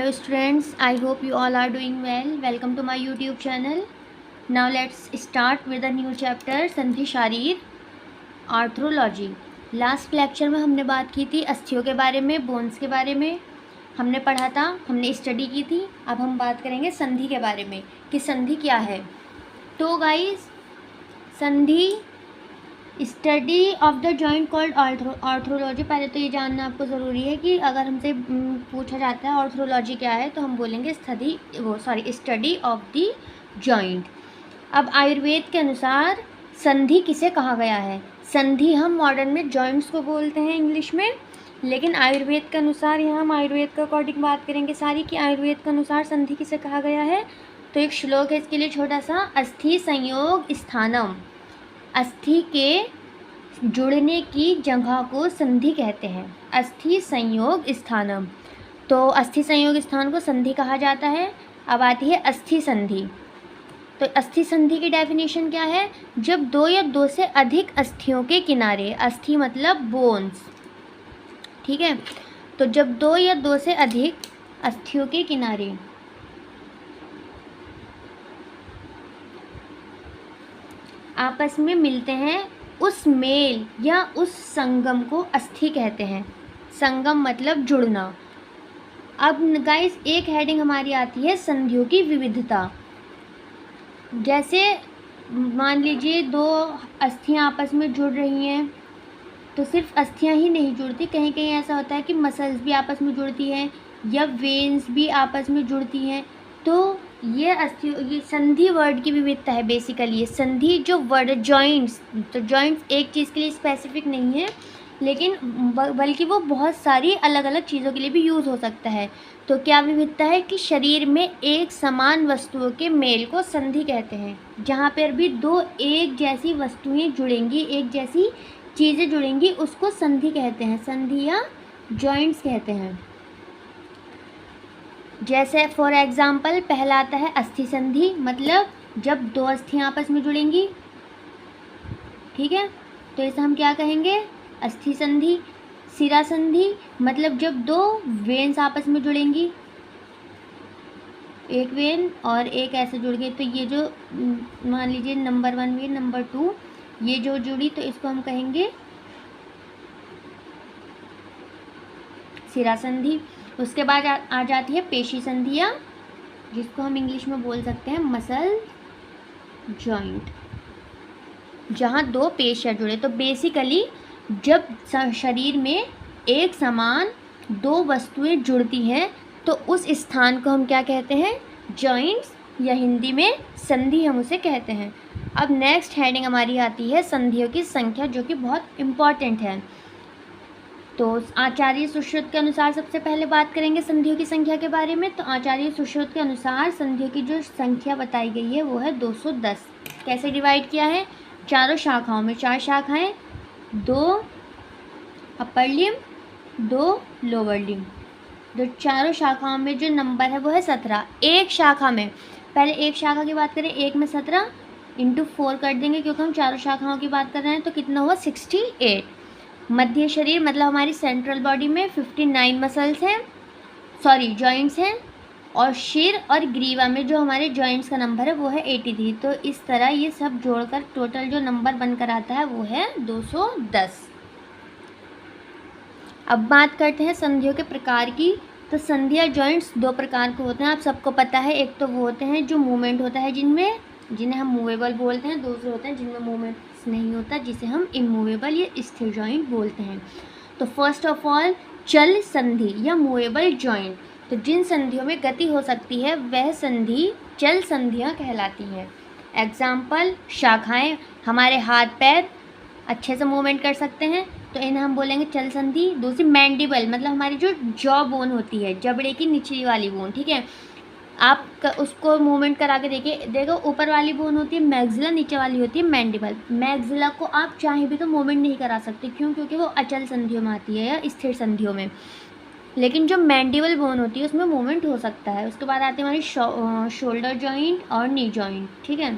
Hello students, I hope you all are doing well. Welcome to my YouTube channel. Now let's start with a new chapter, संधि शारीर arthrology. Last lecture में हमने बात की थी अस्थियों के बारे में, बोन्स के बारे में हमने पढ़ा था, हमने स्टडी की थी। अब हम बात करेंगे संधि के बारे में कि संधि क्या है। तो गाइस, संधि study of the joint called arthrology. पहले तो ये जानना आपको ज़रूरी है कि अगर हमसे पूछा जाता है आर्थ्रोलॉजी क्या है तो हम बोलेंगे स्टडी ऑफ द जॉइंट। अब आयुर्वेद के अनुसार संधि किसे कहा गया है? संधि हम मॉडर्न में जॉइंट्स को बोलते हैं इंग्लिश में, लेकिन आयुर्वेद के अनुसार, यहाँ हम आयुर्वेद के अकॉर्डिंग बात करेंगे सारी कि आयुर्वेद के अनुसार संधि किसे कहा गया है। तो एक श्लोक है इसके लिए छोटा सा, अस्थि संयोग स्थानम। अस्थि के जुड़ने की जगह को संधि कहते हैं, अस्थि संयोग स्थानम। तो अस्थि संयोग स्थान को संधि कहा जाता है। अब आती है अस्थि संधि। तो अस्थि संधि की डेफिनेशन क्या है? जब दो या दो से अधिक अस्थियों के किनारे, अस्थि मतलब बोन्स, ठीक है, तो जब दो या दो से अधिक अस्थियों के किनारे आपस में मिलते हैं, उस मेल या उस संगम को अस्थि कहते हैं। संगम मतलब जुड़ना। अब गाइस, एक हेडिंग हमारी आती है संधियों की विविधता। जैसे मान लीजिए दो अस्थियां आपस में जुड़ रही हैं, तो सिर्फ अस्थियां ही नहीं जुड़ती, कहीं कहीं ऐसा होता है कि मसल्स भी आपस में जुड़ती हैं या वेन्स भी आपस में जुड़ती हैं। तो ये संधि वर्ड की विविधता है बेसिकली। ये संधि जो वर्ड जॉइंट्स, तो जॉइंट्स एक चीज़ के लिए स्पेसिफिक नहीं है, लेकिन बल्कि वो बहुत सारी अलग अलग चीज़ों के लिए भी यूज़ हो सकता है। तो क्या विविधता है कि शरीर में एक समान वस्तुओं के मेल को संधि कहते हैं। जहाँ पर भी दो एक जैसी वस्तुएं जुड़ेंगी, एक जैसी चीज़ें जुड़ेंगी, उसको संधि कहते हैं, संधि या जॉइंट्स कहते हैं। जैसे फॉर एग्ज़ाम्पल पहला आता है अस्थि संधि, मतलब जब दो अस्थियां आपस में जुड़ेंगी, ठीक है, तो इसे हम क्या कहेंगे? अस्थि संधि। शिरा संधि मतलब जब दो वेन्स आपस में जुड़ेंगी, एक वेन और एक ऐसे जुड़ गए, तो ये जो मान लीजिए नंबर 1 वेन, नंबर 2, ये जो जुड़ी, तो इसको हम कहेंगे शिरा संधि। उसके बाद आ जाती है पेशी संधियाँ, जिसको हम इंग्लिश में बोल सकते हैं मसल जॉइंट, जहाँ दो पेशियाँ जुड़े। तो बेसिकली जब शरीर में एक समान दो वस्तुएं जुड़ती हैं, तो उस स्थान को हम क्या कहते हैं? जॉइंट्स, या हिंदी में संधि हम उसे कहते हैं। अब नेक्स्ट हेडिंग हमारी आती है संधियों की संख्या, जो कि बहुत इम्पॉर्टेंट है। तो आचार्य सुश्रुत के अनुसार सबसे पहले बात करेंगे संधियों की संख्या के बारे में। तो आचार्य सुश्रुत के अनुसार संधियों की जो संख्या बताई गई है वो है 210। कैसे डिवाइड किया है? चारों शाखाओं में, 4 शाखाएं, 2 अपर लिम्ब, 2 लोअर लिम्ब। जो चारों शाखाओं में जो नंबर है वो है 17। एक शाखा में, पहले एक शाखा की बात करें, एक में 17 इंटू 4 कर देंगे, क्योंकि हम चारों शाखाओं की बात कर रहे हैं, तो कितना हुआ? 68। मध्य शरीर मतलब हमारी सेंट्रल बॉडी में 59 मसल्स हैं, जॉइंट्स हैं, और सिर और ग्रीवा में जो हमारे जॉइंट्स का नंबर है वो है 83। तो इस तरह ये सब जोड़कर टोटल जो नंबर बनकर आता है वो है 210। अब बात करते हैं संधियों के प्रकार की। तो संधि या जॉइंट्स दो प्रकार के होते हैं, आप सबको पता है। एक तो वो होते हैं जो मूवमेंट होता है जिन्हें हम मूवेबल बोलते हैं। दूसरे होते हैं जिनमें मूवमेंट्स नहीं होता, जिसे हम इमूवेबल या स्थिर जॉइंट बोलते हैं। तो फर्स्ट ऑफ ऑल चल संधि या मूवेबल जॉइंट। तो जिन संधियों में गति हो सकती है वह संधि चल संधियाँ कहलाती हैं। एग्जाम्पल, शाखाएं, हमारे हाथ पैर अच्छे से मूवमेंट कर सकते हैं, तो इन्हें हम बोलेंगे चल संधि। दूसरी मैंडिबल मतलब हमारी जो जॉ बोन होती है, जबड़े की निचली वाली बोन, ठीक है, आप उसको मूवमेंट करा के देखो, ऊपर वाली बोन होती है मैग्जिला, नीचे वाली होती है मैंडिबल। मैग्जिला को आप चाहे भी तो मूवमेंट नहीं करा सकते, क्यों? क्योंकि वो अचल संधियों में आती है या स्थिर संधियों में। लेकिन जो मैंडिबल बोन होती है उसमें मूवमेंट हो सकता है। उसके बाद आती है हमारी शोल्डर जॉइंट और नी जॉइंट, ठीक है,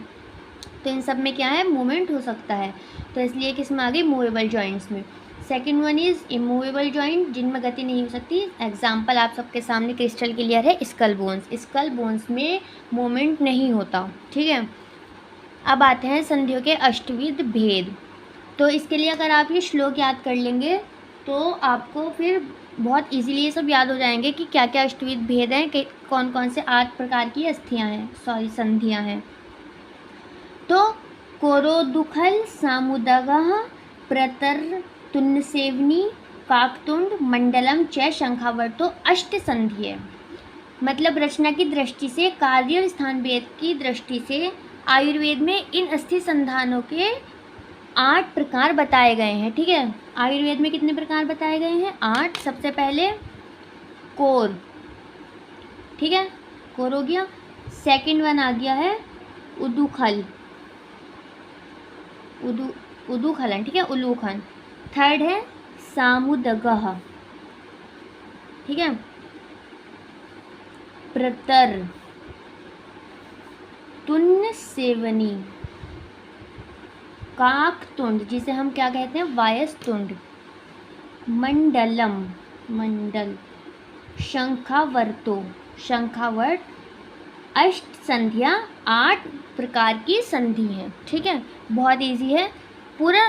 तो इन सब में क्या है? मूवमेंट हो सकता है। तो इसलिए किस में आ गई? मूवेबल जॉइंट्स में। Second one is immovable joint, जिनमें गति नहीं हो सकती। एग्जाम्पल आप सबके सामने क्रिस्टल क्लियर है, स्कल बोन्स। स्कल बोन्स में मूवमेंट नहीं होता, ठीक है। अब आते हैं संधियों के अष्टविध भेद। तो इसके लिए अगर आप ये श्लोक याद कर लेंगे तो आपको फिर बहुत इजीली ये सब याद हो जाएंगे कि क्या क्या अष्टविध भेद हैं, कि कौन कौन से 8 प्रकार की अस्थियाँ हैं, संधियाँ हैं। तो कोरोदुखल, सामुदगः, प्रतर, तुन्नसेवनी, काकतुंड, मंडलम च शंखावर्त, तो अष्ट संधि है। मतलब रचना की दृष्टि से, कार्य और स्थान भेद की दृष्टि से आयुर्वेद में इन अस्थि संधानों के 8 प्रकार बताए गए हैं, ठीक है। आयुर्वेद में कितने प्रकार बताए गए हैं? 8। सबसे पहले कोर, ठीक है, कोर हो गया। सेकंड वन आ गया है उदुखल, उदुखलन, ठीक है, उलूखन। थर्ड है सामुदगः, ठीक है, प्रतर, तुन्नसेवनी, काकतुंड जिसे हम क्या कहते हैं, वायस्तुंड, मंडलम, मंडल, शंखावर्तो, शंखावर्त। अष्ट संधियाँ 8 प्रकार की संधि हैं, ठीक है। बहुत इजी है, पूरा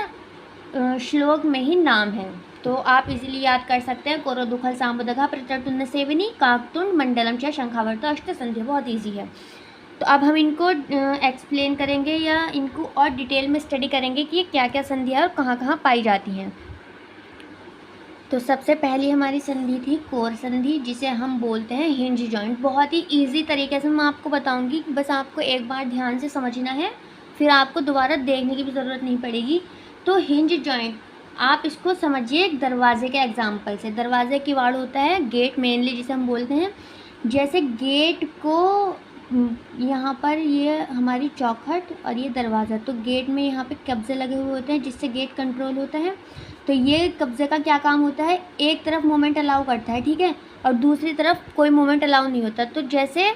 श्लोक में ही नाम है, तो आप इजीली याद कर सकते हैं। कोरोदुखल, सामुदगः, प्रतर, तुन्नसेवनी, काकतुंड, मंडलम च शंखावर्त, अष्ट संधि बहुत इजी है। तो अब हम इनको एक्सप्लेन करेंगे या इनको और डिटेल में स्टडी करेंगे कि ये क्या क्या संधियाँ और कहाँ कहाँ पाई जाती हैं। तो सबसे पहली हमारी संधि थी कोर संधि, जिसे हम बोलते हैं हिंज जॉइंट। बहुत ही इजी तरीके से मैं आपको बताऊंगी, बस आपको एक बार ध्यान से समझना है, फिर आपको दोबारा देखने की भी ज़रूरत नहीं पड़ेगी। तो हिंज जॉइंट आप इसको समझिए एक दरवाजे के एग्जाम्पल से। दरवाजे की वाड़ होता है गेट मेनली जिसे हम बोलते हैं। जैसे गेट को यहाँ पर ये हमारी चौखट और ये दरवाज़ा, तो गेट में यहाँ पे कब्जे लगे हुए होते हैं जिससे गेट कंट्रोल होता है। तो ये कब्जे का क्या काम होता है, एक तरफ मूवमेंट अलाउ करता है, ठीक है, और दूसरी तरफ कोई मूवमेंट अलाउ नहीं होता। तो जैसे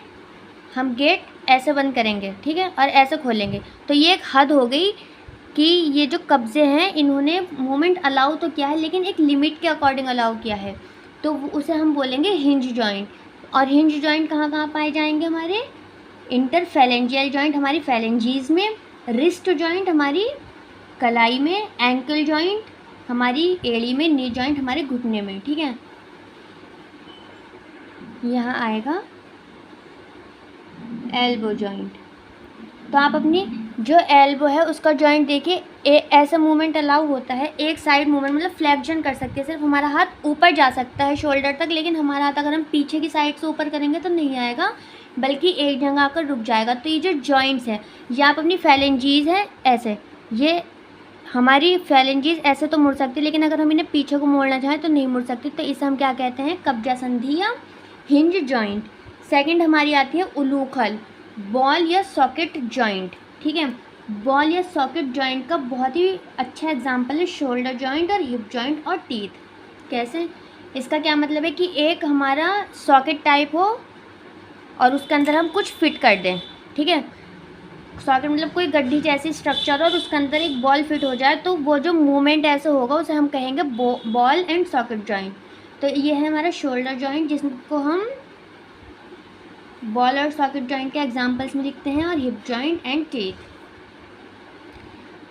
हम गेट ऐसे बंद करेंगे, ठीक है, और ऐसे खोलेंगे, तो ये एक हद हो गई कि ये जो कब्जे हैं इन्होंने मूवमेंट अलाउ तो किया है लेकिन एक लिमिट के अकॉर्डिंग अलाउ किया है, तो उसे हम बोलेंगे हिंज जॉइंट। और हिंज जॉइंट कहाँ कहाँ पाए जाएंगे, हमारे इंटरफेलेंजियल जॉइंट हमारी फेलेंजीज में, रिस्ट जॉइंट हमारी कलाई में, एंकल जॉइंट हमारी एड़ी में, नी जॉइंट हमारे घुटने में, ठीक है। यहाँ आएगा एल्बो जॉइंट। तो आप अपनी जो एल्बो है उसका जॉइंट देखिए, ऐसा मूवमेंट अलाउ होता है, एक साइड मूवमेंट मतलब फ्लेक्शन कर सकते हैं, सिर्फ हमारा हाथ ऊपर जा सकता है शोल्डर तक, लेकिन हमारा हाथ अगर हम पीछे की साइड से ऊपर करेंगे तो नहीं आएगा, बल्कि एक जगह आकर रुक जाएगा। तो ये जो जॉइंट्स है, ये आप अपनी फेलेंजीज है ऐसे, ये हमारी फेलेंजीज ऐसे तो मुड़ सकती है, लेकिन अगर हम इन्हें पीछे को मोड़ना चाहें तो नहीं मुड़ सकती, तो इसे हम क्या कहते हैं, कब्जा संधि या हिंज जॉइंट। सेकंड हमारी आती है उलूखल, बॉल या सॉकेट जॉइंट, ठीक है। बॉल या सॉकेट जॉइंट का बहुत ही अच्छा एग्जांपल है शोल्डर जॉइंट और हिप जॉइंट और टीथ। कैसे, इसका क्या मतलब है कि एक हमारा सॉकेट टाइप हो और उसके अंदर हम कुछ फिट कर दें, ठीक है। सॉकेट मतलब कोई गड्ढी जैसी स्ट्रक्चर और उसके अंदर एक बॉल फिट हो जाए, तो वो जो मूवमेंट ऐसे होगा उसे हम कहेंगे बॉल एंड सॉकेट जॉइंट। तो ये है हमारा शोल्डर जॉइंट, जिसको हम बॉल और सॉकेट जॉइंट के एग्जांपल्स में लिखते हैं, और hip joint and teeth.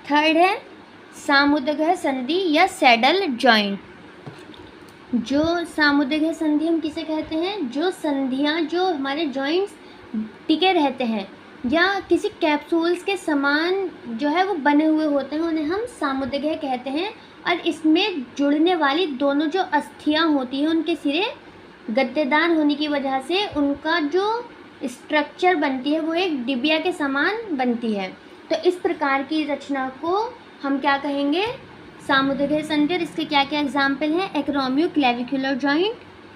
Third है सामुदगः संधि या सैडल जॉइंट। जो सामुदगः संधि हम किसे कहते हैं, जो संधियाँ जो हमारे जॉइंट्स टिके रहते हैं या किसी कैप्सूल्स के समान जो है वो बने हुए होते हैं, उन्हें हम सामुदगः कहते हैं। और इसमें जुड़ने वाली दोनों जो अस्थियाँ होती हैं उनके सिरे गद्देदार होने की वजह से उनका जो स्ट्रक्चर बनती है वो एक डिबिया के समान बनती है। तो इस प्रकार की रचना को हम क्या कहेंगे, सामुदगः संधि। और इसके क्या क्या एग्जाम्पल हैं, acromioclavicular joint,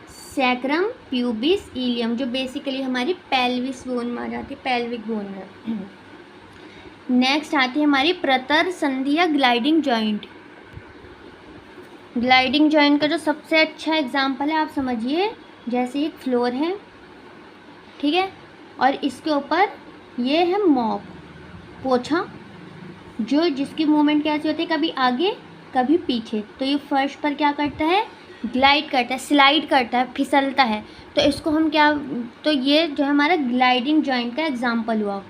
sacrum, pubis, ilium, जो बेसिकली हमारी पेल्विस बोन में आ जाती है, पेल्विक बोन में। नेक्स्ट आती है हमारी प्रतर संधि या ग्लाइडिंग जॉइंट। ग्लाइडिंग जॉइंट का जो सबसे अच्छा एग्जाम्पल है आप समझिए, जैसे एक फ्लोर है, ठीक है, और इसके ऊपर ये है मॉप, पोछा, जो जिसकी मूवमेंट कैसी होती है, कभी आगे कभी पीछे। तो ये फर्श पर क्या करता है, ग्लाइड करता है, स्लाइड करता है, फिसलता है। तो इसको हम क्या, तो ये जो है हमारा ग्लाइडिंग जॉइंट का एग्जाम्पल हुआ।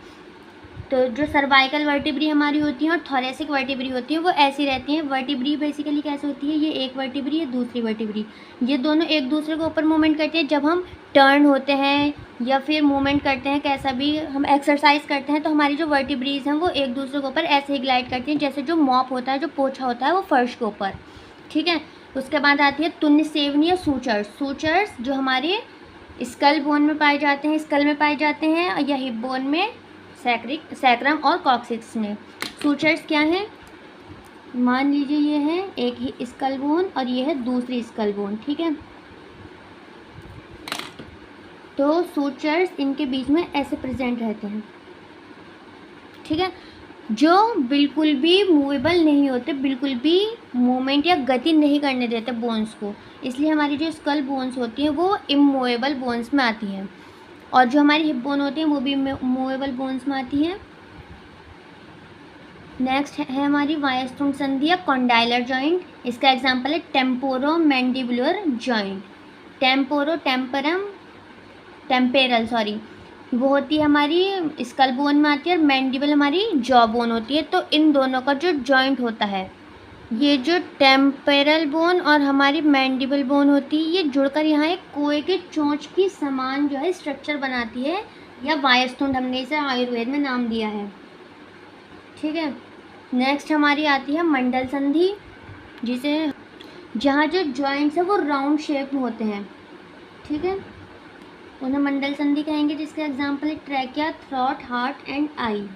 तो जो सर्वाइकल वर्टिब्री हमारी होती हैं और थोरेसिक वर्टिब्री होती हैं वो ऐसी रहती हैं। वर्टिब्री बेसिकली कैसे होती है, ये एक वर्टिब्री है, दूसरी वर्टिब्री, ये दोनों एक दूसरे के ऊपर मूवमेंट करते हैं। जब हम टर्न होते हैं या फिर मूवमेंट करते हैं, कैसा भी हम एक्सरसाइज करते हैं, तो हमारी जो वर्टिब्रीज हैं वो एक दूसरे के ऊपर ऐसे ही ग्लाइड करती हैं, जैसे जो मॉप होता है, जो पोछा होता है वो फर्श के ऊपर। ठीक है। उसके बाद आती है तुन्य सेवनी या सूचर्स। सूचर्स जो हमारे स्कल बोन में पाए जाते हैं, स्कल में पाए जाते हैं, या हिप बोन में, सैक्रम और कॉक्सिक्स में। सूचर्स क्या हैं, मान लीजिए ये है एक ही स्कल बोन और ये है दूसरी स्कल बोन। ठीक है। तो सूचर्स इनके बीच में ऐसे प्रेजेंट रहते हैं। ठीक है। जो बिल्कुल भी मूवेबल नहीं होते, बिल्कुल भी मूवमेंट या गति नहीं करने देते बोन्स को, इसलिए हमारी जो स्कल बोन्स होती हैं वो इमूवेबल बोन्स में आती हैं। और जो हमारी हिप बोन होती हैं वो भी मूवेबल बोन्स में आती हैं। नेक्स्ट है हमारी वायस्तुंड संधि या कॉन्डाइलर जॉइंट। इसका एग्जांपल है टेम्पोरो मैंडिबुलर जॉइंट। टेम्पेरल वो होती है हमारी स्कल बोन में आती है, और मैंडिबल हमारी जॉ बोन होती है। तो इन दोनों का जो जॉइंट होता है, ये जो टेम्पेरल बोन और हमारी मैंडिबल बोन होती है, ये जुड़कर यहाँ एक कोए के चोंच की समान जो है स्ट्रक्चर बनाती है, या वायस्तुंड हमने इसे आयुर्वेद में नाम दिया है। ठीक है। नेक्स्ट हमारी आती है मंडल संधि, जिसे जहाँ जो जॉइंट्स है वो राउंड शेप में होते हैं। ठीक है। उन्हें मंडल संधि कहेंगे, जिसका एग्जाम्पल है trachea, throat, heart and I.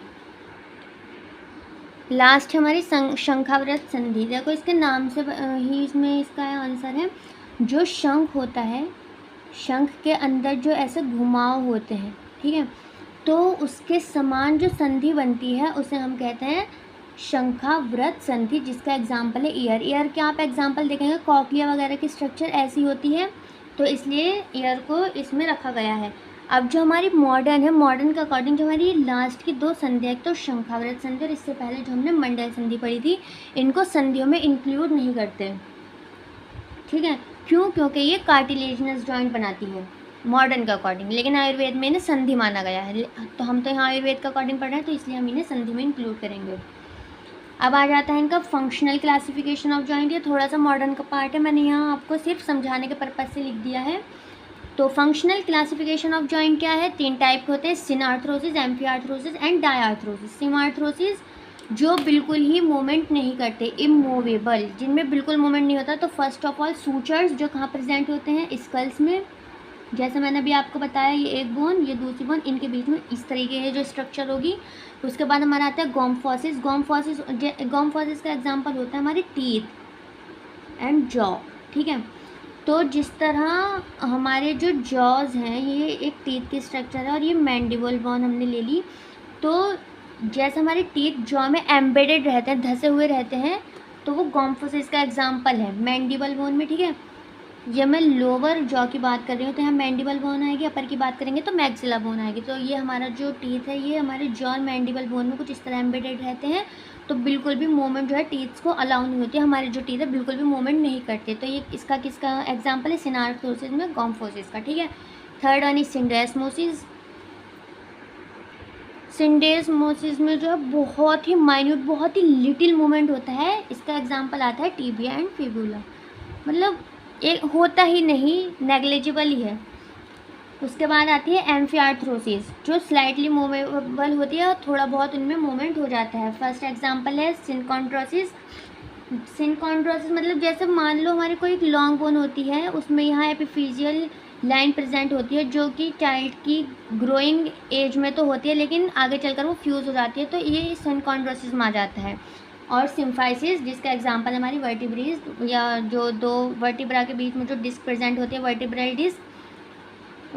Last हमारी शंखावृत संधि। देखो इसके नाम से ही इसमें इसका आंसर है। जो शंख होता है, शंख के अंदर जो ऐसे घुमाव होते हैं, ठीक है, तो उसके समान जो संधि बनती है उसे हम कहते हैं शंखावृत संधि, जिसका एग्जाम्पल है ईयर। ईयर के आप एग्जाम्पल देखेंगे, कॉकलिया वगैरह की स्ट्रक्चर ऐसी होती है, तो इसलिए ईयर को इसमें रखा गया है। अब जो हमारी मॉडर्न है, मॉडर्न के अकॉर्डिंग जो हमारी लास्ट की दो संधि, एक तो शंखावृत संधि और इससे पहले जो हमने मंडल संधि पढ़ी थी, इनको संधियों में इंक्लूड नहीं करते। ठीक है। क्यों? क्योंकि ये कार्टिलेजिनस जॉइंट बनाती है मॉडर्न के अकॉर्डिंग, लेकिन आयुर्वेद में इन्हें संधि माना गया है। तो हम तो यहाँ आयुर्वेद के अकॉर्डिंग पढ़ रहे हैं, तो इसलिए हम इन्हें संधि में इंक्लूड करेंगे। अब आ जाता है इनका फंक्शनल क्लासिफिकेशन ऑफ जॉइंट। ये थोड़ा सा मॉडर्न का पार्ट है, मैंने यहाँ आपको सिर्फ समझाने के पर्पज़ से लिख दिया है। तो फंक्शनल क्लासिफिकेशन ऑफ जॉइंट क्या है, 3 टाइप के होते हैं, सिनआर्थरोसिस, एम्फीआर्थरोसिस एंड डायआर्थरोसिस। सिनआर्थरोसिस जो बिल्कुल ही मूवमेंट नहीं करते, इमूवेबल, जिनमें बिल्कुल मूवमेंट नहीं होता। तो फर्स्ट ऑफ ऑल सूचर्स जो कहाँ प्रेजेंट होते हैं, स्कल्स में, जैसे मैंने अभी आपको बताया, ये एक बोन, ये दूसरी बोन, इनके बीच में इस तरीके की जो स्ट्रक्चर होगी। उसके बाद हमारा आता है गोम्फोसिस। गोम्फोसिस का एग्जांपल होता है हमारे टीथ एंड जॉ। ठीक है। तो जिस तरह हमारे जो जॉज हैं, ये एक टीथ की स्ट्रक्चर है, और ये मैंडिबल बोन हमने ले ली। तो जैसे हमारे टीथ जॉ में एम्बेडेड रहते हैं, धसे हुए रहते हैं, तो वो गोम्फोसिस का एग्जांपल है मैंडिबल बोन में। ठीक है। ये मैं लोअर जॉ की बात कर रही हूँ, तो यहाँ मैंडिबल बोन आएगी, अपर की बात करेंगे तो मैक्सिला बोन आएगी। तो ये हमारा जो टीथ है, ये हमारे जॉ और मैंडिबल बोन में कुछ इस तरह एम्बेडेड रहते हैं। तो बिल्कुल भी मूवमेंट जो है टीथ्स को अलाउ नहीं होती है, हमारे जो टीथ है बिल्कुल भी मूवमेंट नहीं करते। तो ये इसका किसका एग्जाम्पल है, सिनआर्थरोसिस में गोम्फोसिस का। ठीक है। Third one is syndesmosis. Syndesmosis में जो है बहुत ही माइन्यूट, बहुत ही लिटिल मूवमेंट होता है। इसका एग्जाम्पल आता है टीबिया एंड फिबुला, मतलब एक होता ही नहीं, नेग्लिजिबल ही है। उसके बाद आती है एम्फीआर्थरोसिस, जो स्लाइटली मूवेबल होती है, थोड़ा बहुत उनमें मूवमेंट हो जाता है। फर्स्ट एग्जांपल है सिनकॉन्ड्रोसिस। सिनकॉन्ड्रोसिस मतलब जैसे मान लो हमारी कोई एक लॉन्ग बोन होती है, उसमें यहाँ एपिफिजियल लाइन प्रेजेंट होती है, जो कि चाइल्ड की ग्रोइंग एज में तो होती है, लेकिन आगे चलकर वो फ्यूज़ हो जाती है, तो ये सिनकॉन्ड्रोसिस में आ जाता है। और सिम्फाइसिस, जिसका एग्जांपल हमारी वर्टिब्रीज, या जो दो वर्टिब्रा के बीच में जो डिस्क प्रेजेंट होती है, वर्टिब्रल डिस्क,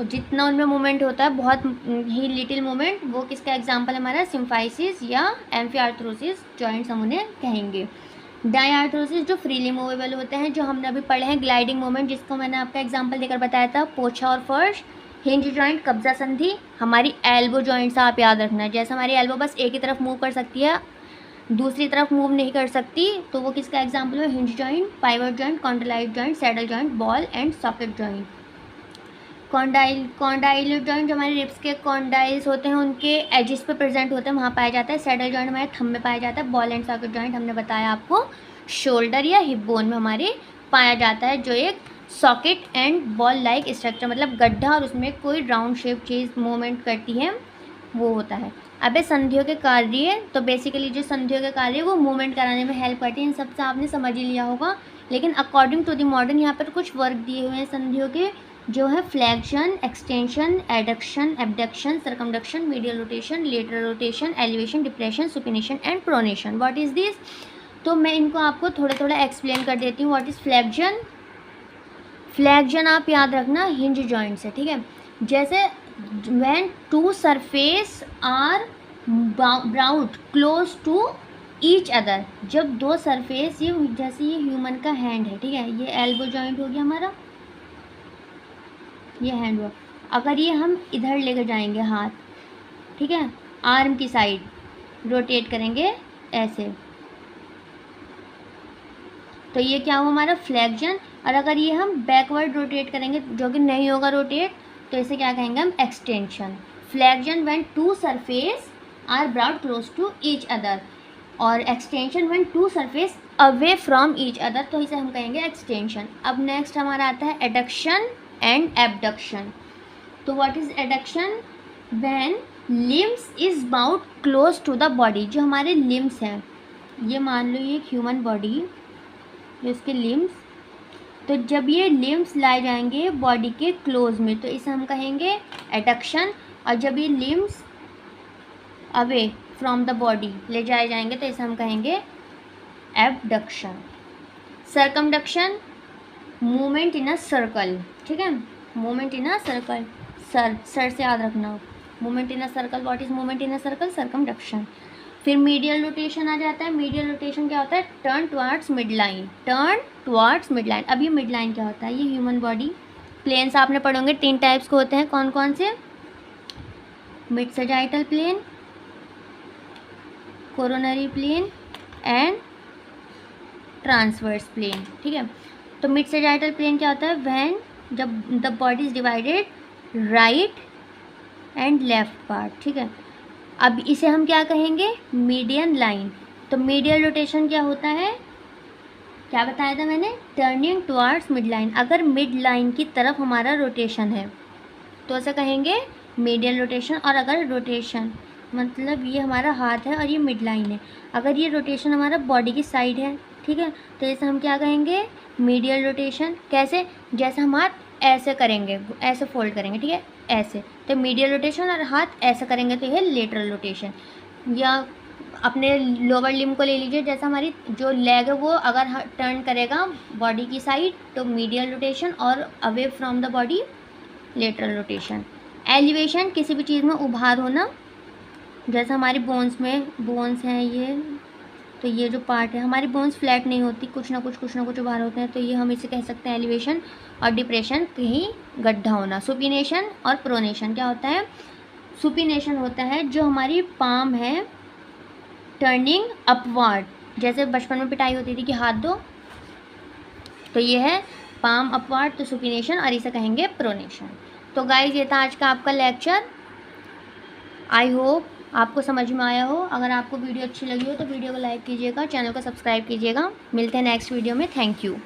जितना उनमें मूवमेंट होता है, बहुत ही लिटिल मूवमेंट, वो किसका एग्जांपल हमारा सिम्फाइसिस या एम्फीआर्थरोसिस जॉइंट्स हम उन्हें कहेंगे। डायआर्थरोसिस जो फ्रीली मूवेबल होते हैं, जो हमने अभी पढ़े हैं, ग्लाइडिंग मूवमेंट, जिसको मैंने आपका एग्जांपल देकर बताया था, पोछा और फर्श। हिंज जॉइंट, कब्जा संधि, हमारी एल्बो जॉइंट्स आप याद रखना, जैसे हमारी एल्बो बस एक ही तरफ मूव कर सकती है, दूसरी तरफ मूव नहीं कर सकती, तो वो किसका एग्जाम्पल है? Hinge joint, pivot joint, condyloid joint, saddle joint, ball and socket joint. Condyle joint जो हमारे रिब्स के कॉन्डाइल्स होते हैं उनके एजिस पे प्रेजेंट होते हैं, वहाँ पाया जाता है। सैडल जॉइंट हमारे थंब में पाया जाता है। बॉल एंड सॉकेट जॉइंट हमने बताया आपको शोल्डर या हिप बोन में हमारे पाया जाता है, जो एक socket and ball like structure, मतलब गड्ढा और उसमें कोई राउंड शेप चीज़ मूवमेंट करती है, वो होता है। अब संधियों के कार्य, तो बेसिकली जो संधियों के कार्य वो मूवमेंट कराने में हेल्प करती है। इन सबसे आपने समझ ही लिया होगा, लेकिन अकॉर्डिंग टू द मॉडर्न यहाँ पर कुछ वर्क दिए हुए हैं संधियों के, जो है flexion, extension, adduction, abduction, circumduction, medial rotation, lateral rotation, elevation, depression, supination and pronation. What is this? तो मैं इनको आपको थोड़ा थोड़ा एक्सप्लेन कर देती हूँ। What is flexion? फ्लेक्शन आप याद रखना हिंज जॉइंट से, ठीक है। जैसे when two surface are brought close to each other, जब दो सरफेस, ये जैसे ये ह्यूमन का हैंड है, ठीक है, ये एल्बो जॉइंट हो गया हमारा, ये हैंड वर्क। अगर ये हम इधर लेकर जाएंगे हाथ, ठीक है, आर्म की साइड रोटेट करेंगे ऐसे, तो ये क्या हुआ हमारा? फ्लेक्शन। और अगर ये हम बैकवर्ड रोटेट करेंगे, जो कि नहीं होगा रोटेट, तो इसे क्या कहेंगे हम? Extension. Flexion when two surface are brought close to each other, और extension when two surface away from each other, तो इसे हम कहेंगे एक्सटेंशन। अब नेक्स्ट हमारा आता है एडक्शन एंड एबडक्शन। तो what is adduction? When limbs is brought close to the body, जो हमारे लिम्स हैं, ये मान लो ये ह्यूमन बॉडी, जो इसके लिम्स, तो जब ये लिम्स लाए जाएंगे बॉडी के क्लोज में, तो इसे हम कहेंगे एडक्शन। और जब ये limbs away from the body ले जाए जाएंगे, तो इसे हम कहेंगे abduction. Circumduction, movement in a circle, ठीक है, movement in a circle, sir से याद रखना, movement in a circle. What is movement in a circle? Circumduction. फिर मीडियल रोटेशन आ जाता है। मीडियल रोटेशन क्या होता है? Turn towards mid line, turn towards mid line. अब ये मिड लाइन क्या होता है? ये ह्यूमन बॉडी प्लेन्स आपने पढ़ोगे, 3 टाइप्स के होते हैं, कौन कौन से? Mid sagittal plane, coronary plane and transverse plane, ठीक है। तो मिड सैजिटल प्लेन क्या होता है? व्हेन जब the body is divided right and left part, ठीक है। अब इसे हम क्या कहेंगे? Median line. तो मीडियल रोटेशन क्या होता है? क्या बताया था मैंने? Turning towards mid line. अगर मिड लाइन की तरफ हमारा रोटेशन है तो उसे कहेंगे मीडियल रोटेशन। और अगर रोटेशन मतलब ये हमारा हाथ है और ये मिड लाइन है, अगर ये रोटेशन हमारा बॉडी की साइड है, ठीक है, तो इसे हम क्या कहेंगे? Medial rotation. कैसे? जैसे हम हाथ ऐसे करेंगे, ऐसे फोल्ड करेंगे, ठीक है, ऐसे, तो मीडियल रोटेशन। और हाथ ऐसे करेंगे तो यह लेटरल रोटेशन। या अपने लोअर लिम्ब को ले लीजिए, जैसा हमारी जो लेग है वो अगर टर्न करेगा बॉडी की साइड तो मीडियल रोटेशन, और away from the body lateral rotation. Elevation, किसी भी चीज़ में उभार होना, जैसा हमारी बोन्स में, बोन्स हैं ये, तो ये जो पार्ट है हमारी बोन्स फ्लैट नहीं होती, कुछ ना कुछ उभार होते हैं, तो ये हम इसे कह सकते हैं एलिवेशन। और डिप्रेशन, कहीं गड्ढा होना। सुपिनेशन और प्रोनेशन क्या होता है? सुपिनेशन होता है जो हमारी पाम है टर्निंग अपवर्ड, जैसे बचपन में पिटाई होती थी कि हाथ दो, तो ये है पाम अपवर्ड, तो सुपिनेशन, और इसे कहेंगे प्रोनेशन। तो गाइस ये था आज का आपका लेक्चर। आई होप आपको समझ में आया हो। अगर आपको वीडियो अच्छी लगी हो तो वीडियो को लाइक कीजिएगा, चैनल को सब्सक्राइब कीजिएगा। मिलते हैं नेक्स्ट वीडियो में। Thank you.